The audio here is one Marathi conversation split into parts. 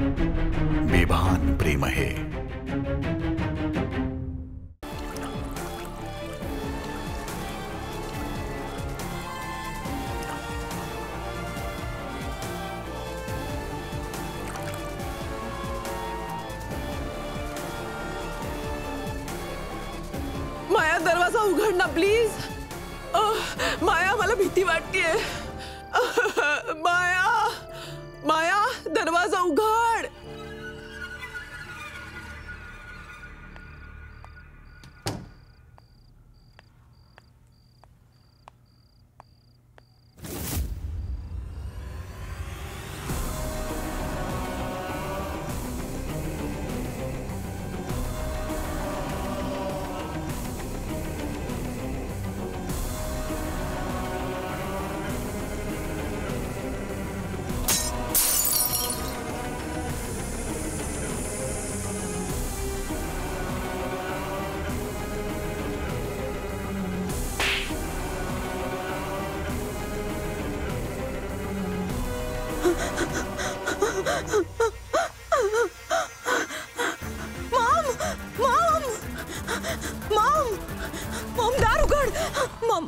बेभान प्रेम आहे. माया, दरवाजा उघड ना प्लीज. माया, मला भीती वाटतेय. माया, माया, दरवाजा उघड.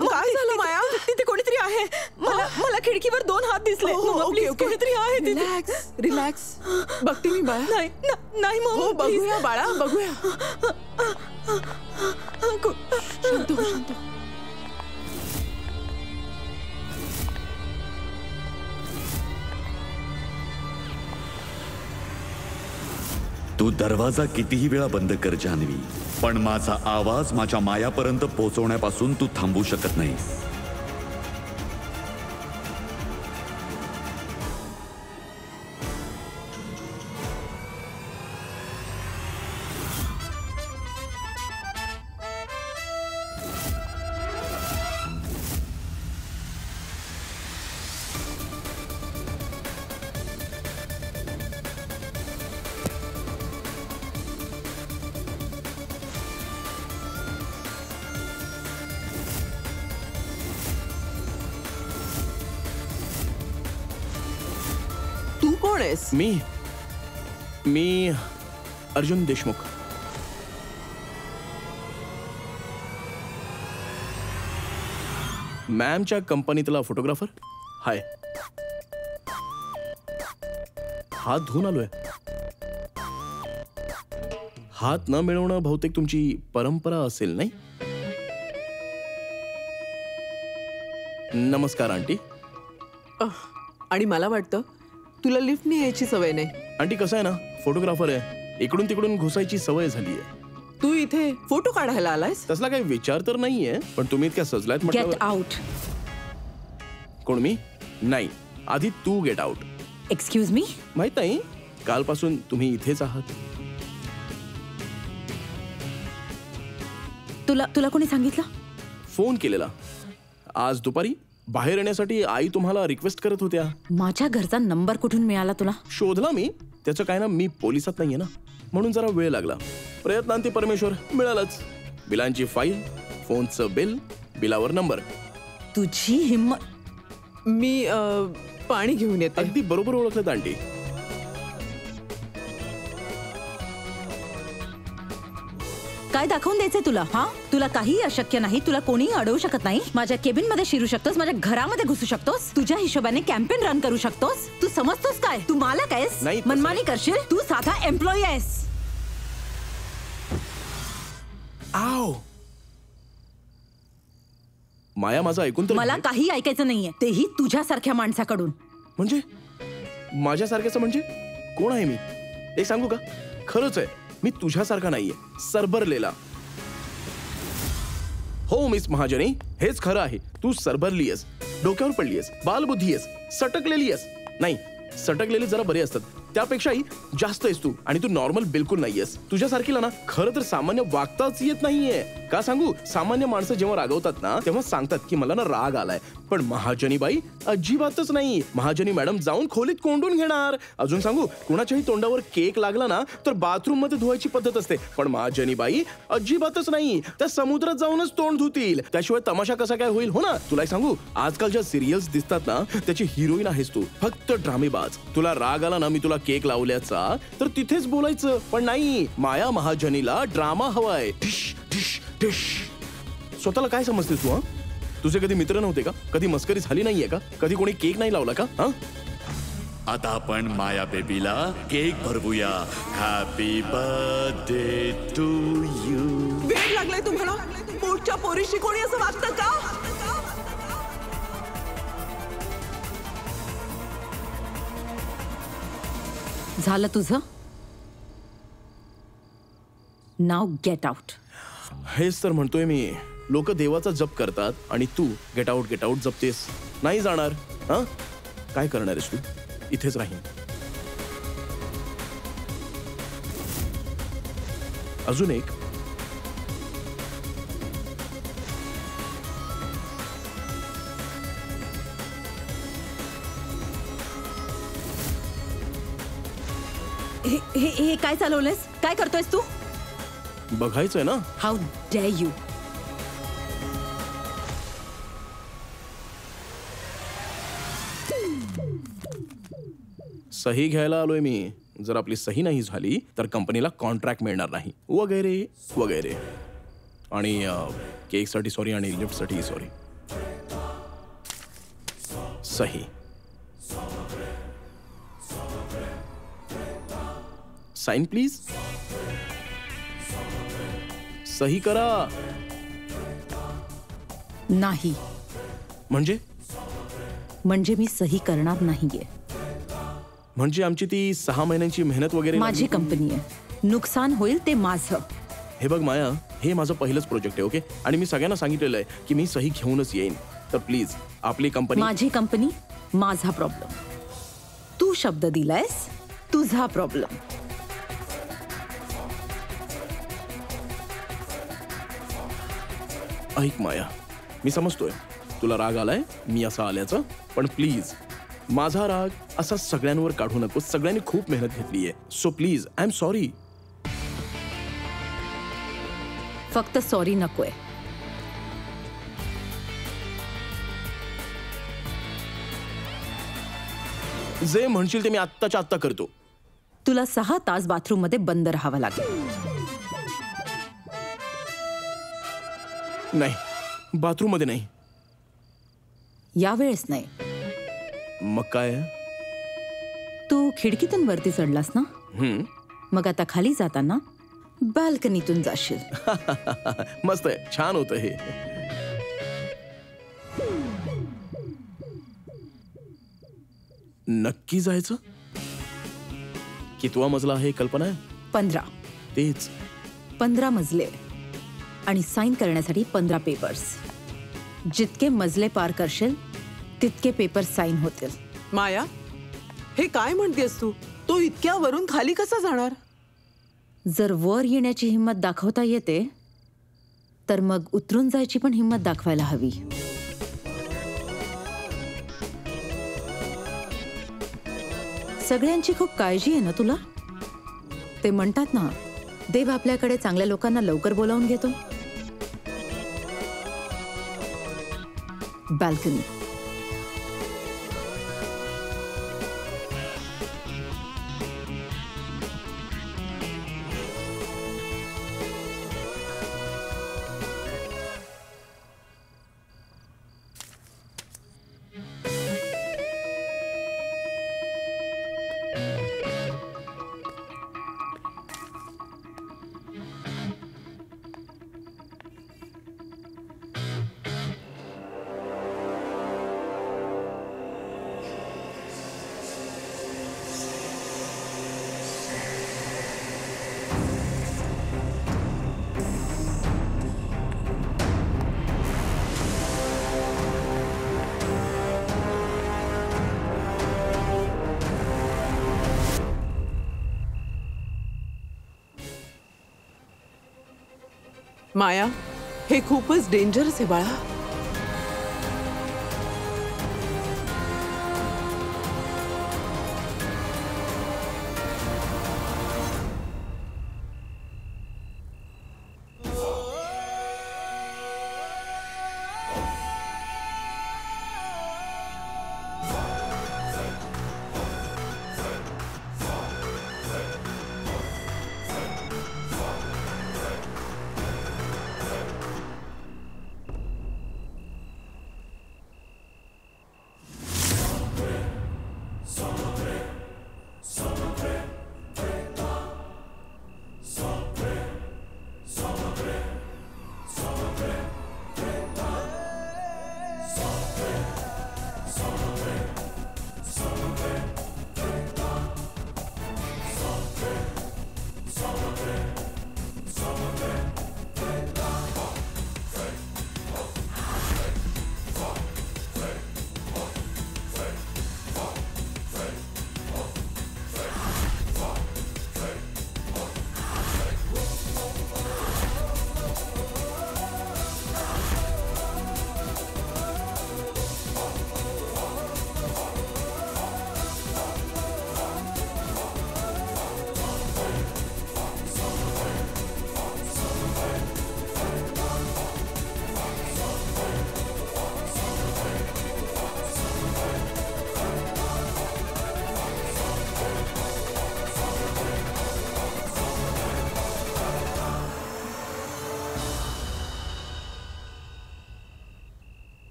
काय झालं माया? तिथे कोणीतरी आहे. मला खिडकीवर 2 हात दिसले. ओके ओके, कोणीतरी आहे तिथे. Relax relax. बघते मी बाळा. नाही मॉम. हो, बघूया बाळा, बघूया. शांत हो, शांत हो. तू दरवाजा कितीही वेळा बंद कर जान्हवी, पण माझा आवाज माझ्या मायापर्यंत पोहोचवण्यापासून तू थांबू शकत नाहीस. तू कोण आहेस? मी अर्जुन देशमुख. मॅमच्या कंपनीतला फोटोग्राफर. हाय. हात धुवून आलोय. हात न मिळवणं बहुतेक तुमची परंपरा असेल, नाही? नमस्कार आंटी. आणि मला वाटतं तुला लिफ्टने यायची सवय नाही. आंटी, कसं आहे ना, फोटोग्राफर आहे, इकडून तिकडून घुसायची सवय झालीये. तू इथे फोटो काढायला आलायस? तसला काही विचार तर नाहीये, पण तुम्ही इतक्या सजलायत म्हटल्यावर. Get out. कोण मी? नाही, आधी तू गेट आउट. Excuse me. माहित नाही, कालपासून तुम्ही इथेच आहात. तुला कोणी सांगितलं? फोन केलेला आज दुपारी. बाहेर येण्यासाठी आई तुम्हाला रिक्वेस्ट करत होत्या. माझ्या घरचा नंबर कुठून मिळाला तुला? शोधला मी. त्याचं काय ना, मी पोलिसात नाहीये ना, म्हणून जरा वेळ लागला. प्रयत्नांती परमेश्वर, मिळालंच. बिलांची फाईल, फोनचं बिल, बिलावर नंबर. तुझी हिम्मत. मी पाणी घेऊन येते. अगदी बरोबर ओळखलं आंटी. काय दाखवून द्यायचंय तुला? हा, तुला काहीही अशक्य नाही. तुला कोणीही अडवू शकत नाही. माझ्या केबिन मध्ये शिरू शकतोस, माझ्या घरामध्ये घुसू शकतोस, तुझ्या हिशोबाने कॅम्पेन रन करू शकतोस. तू समजतोस काय? तू मालक आहेस, मनमानी करशील. तू साधा एम्प्लॉई आहेस. आव माया, माझं ऐकून तर. मला काही ऐकायचं नाहीये, तेही तुझ्यासारख्या माणसाकडून. म्हणजे माझ्यासारख्याचं म्हणजे कोण आहे मी? एक सांगू का, खरंच आहे, मी तुझ्यासारखा नाहीये, सरबरलेला. हो मिस महाजनी, हेच खरं आहे. तू सरबरली आहेस, डोक्यावर पडली आहेस, बालबुद्धी आहेस, सटकलेली आहेस. नाही, सटकलेले जरा बरे असतात, त्यापेक्षाही जास्त आहेस तू. आणि तू नॉर्मल बिलकुल नाहीयेस. तुझ्यासारखीला ना खरं तर सामान्य वागताच येत नाहीये. का सांगू? सामान्य माणसं जेव्हा रागवतात ना, तेव्हा सांगतात की मला ना राग आलाय, पण महाजनीबाई अजिबातच नाही. महाजनी मॅडम जाऊन खोलीत कोंडून घेणार. अजून सांगू, कुणाच्याही तोंडावर केक लागला ना तर बाथरूम मध्ये धुवायची पद्धत असते, पण महाजनीबाई अजिबातच नाही. त्या समुद्रात जाऊनच तोंड धुतील. त्याशिवाय तमाशा कसा काय होईल? हो ना. तुला सांगू, आजकाल ज्या सिरियल्स दिसतात ना त्याची हिरोईन आहेस तू, फक्त ड्रामेबाज. तुला राग आला ना मी तुला केक लावल्याचा तर तिथेच बोलायचं, पण नाही, माया महाजनीला ड्रामा हवाय. Dish dish dish. स्वतःला काय समजतेस तू? तुझे कधी मित्र नव्हते का? कधी मस्करी झाली नाहीये का? कधी कोणी केक नाही लावला का? आता आपण माया बेबीला केक भरवूया. Happy birthday to you. वेळ लागलाय तुम्हाला? पोटच्या पोरीशी कोणी असं वागतं का? झालं तुझं? नाव गेट आउट. हेच तर म्हणतोय मी. लोक देवाचा जप करतात आणि तू गेट आउट जपतेस. नाही जाणार. काय करणार आहेस तू? इथेच राहीन. अजून एक. हे काय चालवलंयस? काय करतोयस तू? बघायचंय ना. How dare you. सही घ्यायला आलोय मी. जर आपली सही नाही झाली तर कंपनीला कॉन्ट्रॅक्ट मिळणार नाही, वगैरे वगैरे. आणि केकसाठी सॉरी आणि लिफ्टसाठी सॉरी. सही. Sign please. सही करा. नाही. म्हणजे मी सही करणार नाहीये. म्हणजे आमची ती 6 महिन्यांची मेहनत वगैरे. माझी कंपनी आहे, नुकसान होईल ते माझं. हे बघ माया, हे माझं पहिलंच प्रोजेक्ट आहे, ओके? आणि मी सगळ्यांना सांगितलेलं आहे की मी सही घेऊनच येईन. तर प्लीज आपली कंपनी. माझी कंपनी, माझा प्रॉब्लेम. तू शब्द दिलायस, तुझा प्रॉब्लेम. ऐक माया, मी समजतोय तुला राग आलाय मी असं आल्याचं, पण प्लीज माझा राग असा सगळ्यांवर काढू नको. सगळ्यांनी खूप मेहनत घेतलीये. So please, I am sorry. फक्त सॉरी नकोय. जे म्हणशील ते मी आत्ताच्या आत्ता करतो. तुला 6 तास बाथरूम मध्ये बंद राहावं लागेल. नाही, बाथरूम मध्ये नाही. यावेळेस नाही. मग काय? तू खिडकीतून वरती चढलास ना, मग आता खाली जाताना बाल्कनीतून जाशील. मस्त आहे, छान होतं हे. नक्की जायचं? कितवा मजला आहे कल्पना आहे? 15. तेच 15 मजले आणि साइन करण्यासाठी 15 पेपर्स. जितके मजले पार करशील तितके पेपर साइन होतील. माया, हे काय म्हणतेस तू? तो इतक्या वरून खाली कसा जाणार? जर वर येण्याची हिंमत दाखवता येते तर मग उतरून जायची पण हिंमत दाखवायला हवी. सगळ्यांची खूप काळजी आहे ना तुला? ते म्हणतात ना, देव आपल्याकडे चांगल्या लोकांना लवकर बोलावून घेतो. बाल्कनी. माया, हे खूपच डेंजरस आहे बाळा.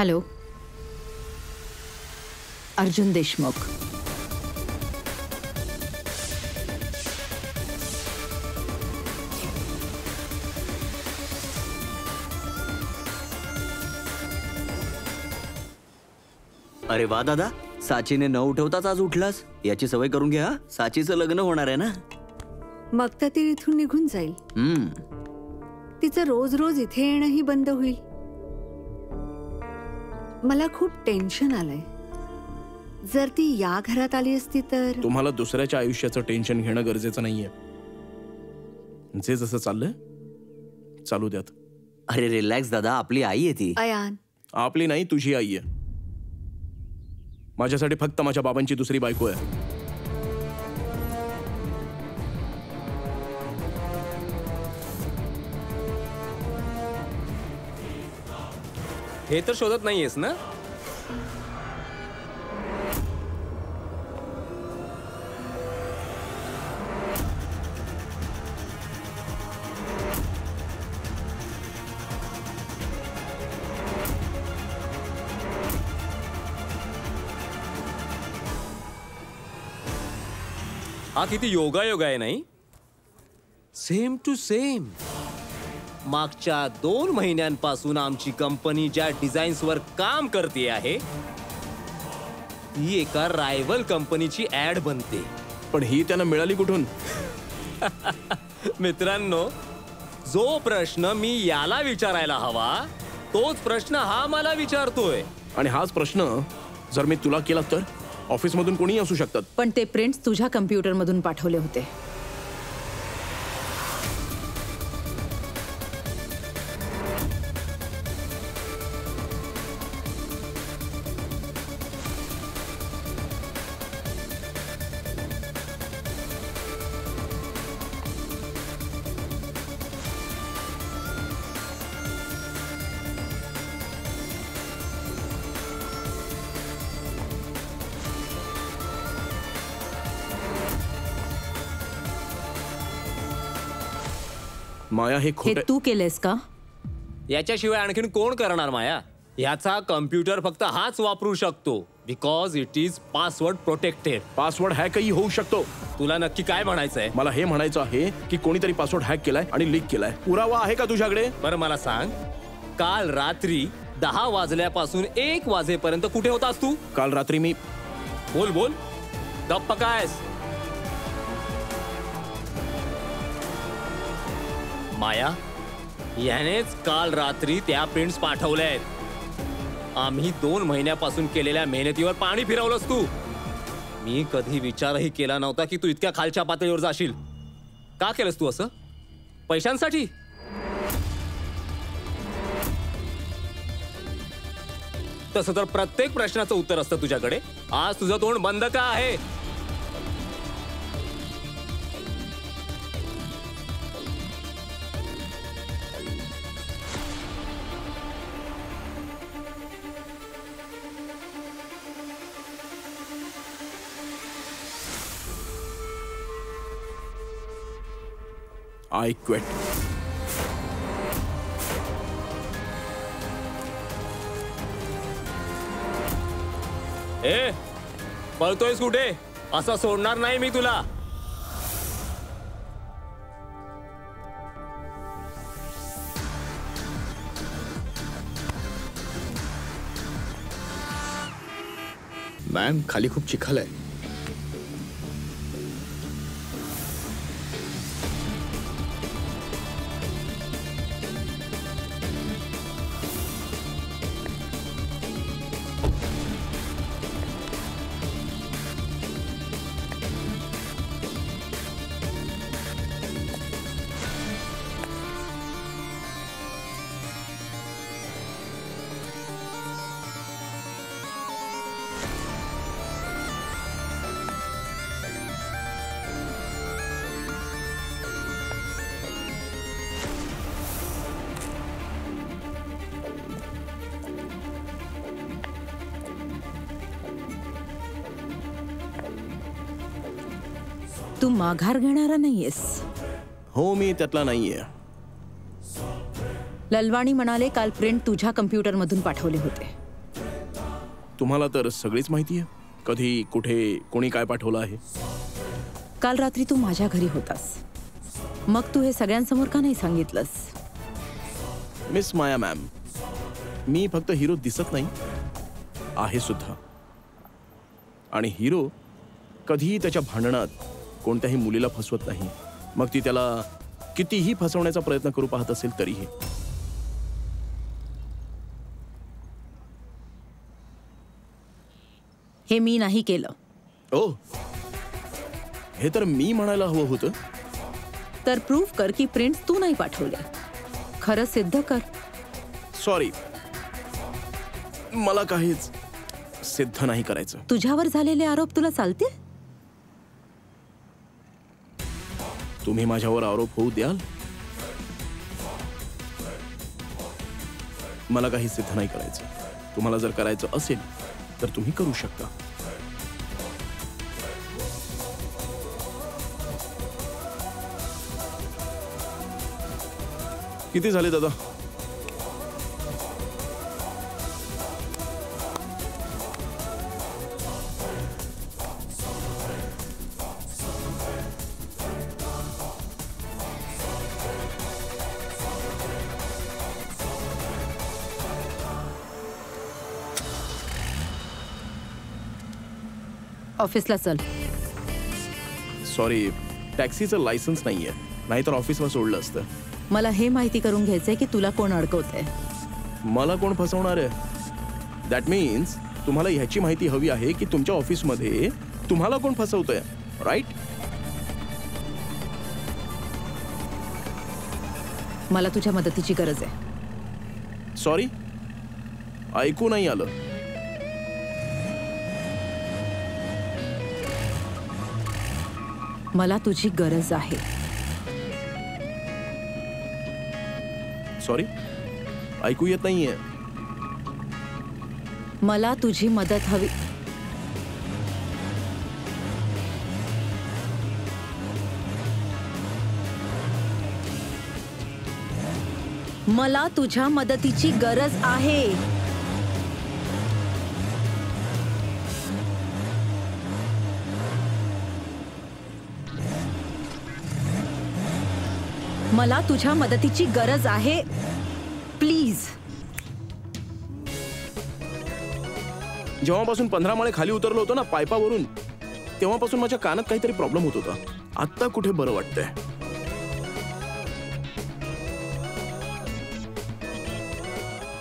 हॅलो, अर्जुन देशमुख. अरे वा दादा, साचीने न उठवताच आज उठलास. याची सवय करून घ्या. साचीचं लग्न होणार आहे ना. मग तर ती इथून निघून जाईल. तिचं रोज रोज इथे येणंही बंद होईल. मला खूप टेन्शन आलंय. जर ती या घरात आली असती तर. तुम्हाला दुसऱ्याच्या आयुष्याचं टेन्शन घेणं गरजेचं नाहीये. जे जसं चाललंय चालू द्यात. अरे रिलॅक्स दादा, आपली आई आहे ती. अयान, आपली नाही, तुझी आई आहे. माझ्यासाठी फक्त माझ्या बाबांची दुसरी बायको आहे. हे तर शोधत नाहीयेस ना? हा किती योगायोग आहे नाही? Same to same. मागच्या 2 महिन्यांपासून आमची कंपनी ज्या डिझाईन्सवर काम करते आहे ती एका रायव्हल कंपनीची ऍड बनते. पण ही त्यांना मिळाली कुठून? मित्रांनो, जो प्रश्न मी याला विचारायला हवा तोच प्रश्न हा मला विचारतोय. आणि हाच प्रश्न जर मी तुला केला तर ऑफिसमधून कोणी असू शकतात. पण ते प्रिंट्स तुझ्या कम्प्युटरमधून पाठवले होते. माया, हे हे खोटं. तू केलेस का? याच्याशिवाय आणखीन कोण करणार माया? याचा कम्प्युटर फक्त हाच वापरू शकतो because it is password protected. Password हॅकही होऊ शकतो. तुला नक्की काय म्हणायचंय? मला हे म्हणायचं आहे की कोणीतरी पासवर्ड हॅक केलाय आणि लीक केलाय. पुरावा आहे का तुझ्याकडे? बरं मला सांग, काल रात्री 10 वाजल्यापासून 1 वाजेपर्यंत कुठे होतास तू? काल रात्री मी. बोल बोल, गप्प कायस? माया, यानेच काल रात्री त्या प्रिंट्स पाठवल्या आहेत. आम्ही 2 महिन्यापासून केलेल्या मेहनतीवर पाणी फिरवलंस तू. मी कधी विचारही केला नव्हता की तू इतक्या खालच्या पातळीवर जाशील. का केलंस तू असं? पैशांसाठी? तसं तर प्रत्येक प्रश्नाचं उत्तर असतं तुझ्याकडे. आज तुझं तोंड बंद का आहे? I quit. ए, पळतोयस कुठे? असं सोडणार नाही मी तुला. मॅम, खाली खूप चिखल आहे. तू माघार घेणारा नाहीयेस. हो, मी त्यातला नाहीये. ललवाणी म्हणाले काल प्रिंट तुझ्या कम्प्युटरमधून पाठवले होते. तुम्हाला तर सगळीच माहिती आहे, कधी कुठे कोणी काय पाठवलं आहे. काल रात्री तू माझ्या घरी होतास, मग तू हे सगळ्यांसमोर का नाही सांगितलंस? मिस माया मॅम, मी फक्त हिरो दिसत नाही, आहे सुद्धा. आणि हिरो कधीही त्याच्या भांडणात कोणत्याही मुलीला फसवत नाही, मग ती त्याला कितीही फसवण्याचा प्रयत्न करू पाहत असेल तरीही. हे मी नाही केलं. ओ, हे तर मी म्हणायला हवं होतं. तर प्रूव्ह कर की प्रिंट्स तू नाही पाठवले. खरं सिद्ध कर. सॉरी, मला काहीच सिद्ध नाही करायचं. तुझ्यावर झालेले आरोप तुला चालतील? तुम्ही माझ्यावर आरोप होऊ द्याल? मला काही सिद्ध नाही करायचं. तुम्हाला जर करायचं असेल तर तुम्ही करू शकता. किती झाले दादा? ऑफिसला चल. सॉरी, टॅक्सीचं लायसन्स नाहीये, नाहीतर ऑफिसला सोडलं असतं. मला हे माहिती करून घ्यायचंय की तुला कोण अडकवतंय. मला कोण फसवणार आहे? दॅट मीन्स तुम्हाला ह्याची माहिती हवी आहे की तुमच्या ऑफिसमध्ये तुम्हाला कोण फसवतंय, राईट? मला तुझ्या मदतीची गरज आहे. सॉरी, ऐकू नाही आलं. मला तुझी गरज आहे. सॉरी, ऐकू येत नाहीये. मला तुझी मदत हवी. मला तुझ्या मदतीची गरज आहे. मला तुझ्या मदतीची गरज आहे. प्लीज. जेव्हापासून 15 माळे खाली उतरलो होतो ना पायपावरून, तेव्हापासून माझ्या कानात काहीतरी प्रॉब्लेम होत होता. आता कुठे बरं वाटतंय.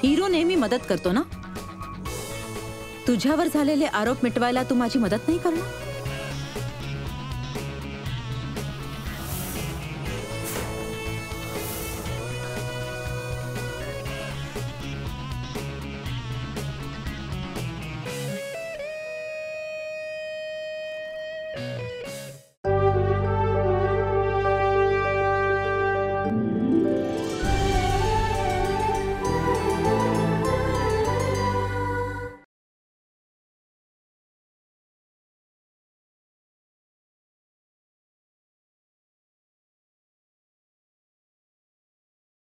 हिरो नेहमी मदत करतो ना. तुझ्यावर झालेले आरोप मिटवायला तू माझी मदत नाही करणार?